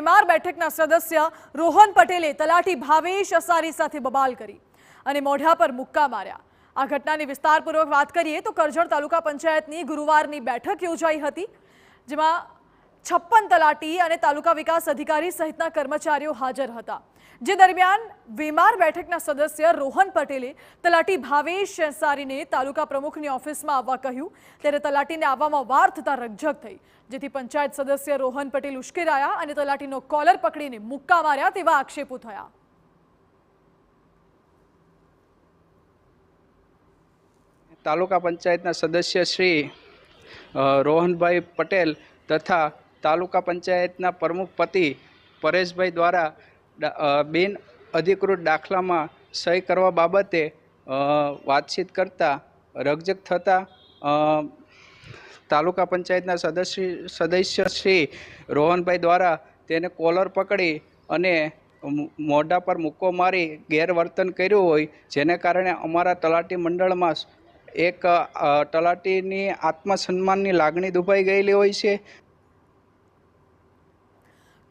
વેમાર બેઠકના સદસ્ય રોહન પટેલે તલાટી ભાવેશ અસારી સાથે બબાલ કરી અને મોઢા પર મુક્કા માર્યા। આ ઘટનાની વિસ્તારપૂર્વક વાત કરીએ તો કરજણ તાલુકા પંચાયતની ગુરુવારની બેઠક યોજાઈ હતી, જેમાં 56 તલાટી અને તાલુકા વિકાસ અધિકારી સહિતના કર્મચારીઓ હાજર હતા। જે દરમિયાન વેમાર બેઠકના સદસ્ય રોહન પટેલે તલાટી ભાવેશ અંસારીને તાલુકા પ્રમુખની ઓફિસમાં આવવા કહ્યું, ત્યારે તલાટીને આવવામાં વાર થતા રકઝક થઈ, જેથી પંચાયત સદસ્ય રોહન પટેલ ઉશ્કેરાયા અને તલાટીનો કોલર પકડીને મુક્કા માર્યા તેવા આક્ષેપો થયા। તાલુકા પંચાયતના સદસ્ય શ્રી રોહનભાઈ પટેલ તથા તાલુકા પંચાયતના પ્રમુખ પતિ પરેશભાઈ દ્વારા બિન અધિકૃત દાખલામાં સહી કરવા બાબતે વાતચીત કરતા રકઝક થતા તાલુકા પંચાયતના સદસ્ય શ્રી રોહનભાઈ દ્વારા તેને કોલર પકડી અને મોઢા પર મુક્કો મારી ગેરવર્તન કર્યું હોય, જેને કારણે અમારા તલાટી મંડળમાં એક તલાટીની આત્મસન્માનની લાગણી દુભાઈ ગયેલી હોય છે।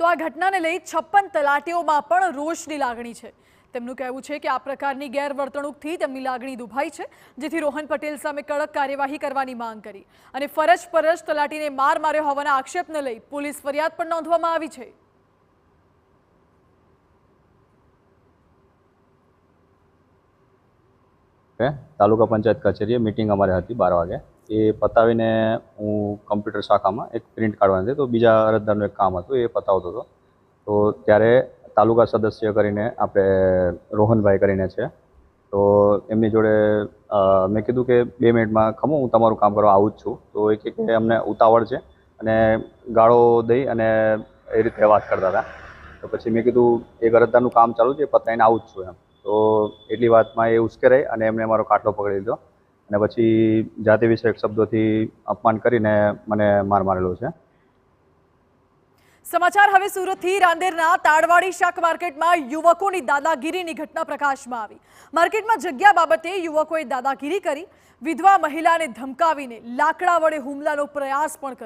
તો આ ઘટનાને લઈ 56 તલાટીઓમાં પણ રોષની લાગણી છે। તેમનું કહેવું છે કે આ પ્રકારની ગેરવર્તણૂકથી તેમની લાગણી દુભાઈ છે, જેથી રોહન પટેલ સામે કડક કાર્યવાહી કરવાની માંગ કરી અને ફરજ પર જ તલાટીને માર માર્યો હોવાના આક્ષેપને લઈ પોલીસ ફરિયાદ પણ નોંધવામાં આવી છે। તાલુકા પંચાયત કચેરીએ મીટિંગ અમારે હતી 12 વાગે। એ પતાવીને હું કમ્પ્યુટર શાખામાં એક પ્રિન્ટ કાઢવાની હતી, તો બીજા અરજદારનું એક કામ હતું, એ પતાવતો હતો। તો ત્યારે તાલુકા સદસ્ય કરીને આપણે રોહનભાઈ કરીને છે, તો એમની જોડે મેં કીધું કે 2 મિનિટમાં ખમો, હું તમારું કામ કરવા આવું જ છું। તો એ કે અમને ઉતાવળ છે અને ગાળો દઈ અને એ રીતે વાત કરતા હતા। તો પછી મેં કીધું એક અરજદારનું કામ ચાલુ છે, પતાવીને આવું જ છું એમ। તો એટલી વાતમાં એ ઉશ્કેરાઈ અને એમને મારો કાટલો પકડી લીધો અને પછી જાતિ વિષયક શબ્દોથી અપમાન કરીને મને માર મારેલો છે। સમાચાર હવે સુરતથી। રાંદેરના તાડવાડી શાક માર્કેટમાં યુવકોની દાદાગીરીની ઘટના પ્રકાશમાં આવી। માર્કેટમાં જગ્યા બાબતે યુવકોએ દાદાગીરી કરી, વિધવા મહિલાને ધમકાવીને લાકડા વડે હુમલાનો પ્રયાસ પણ કર્યો।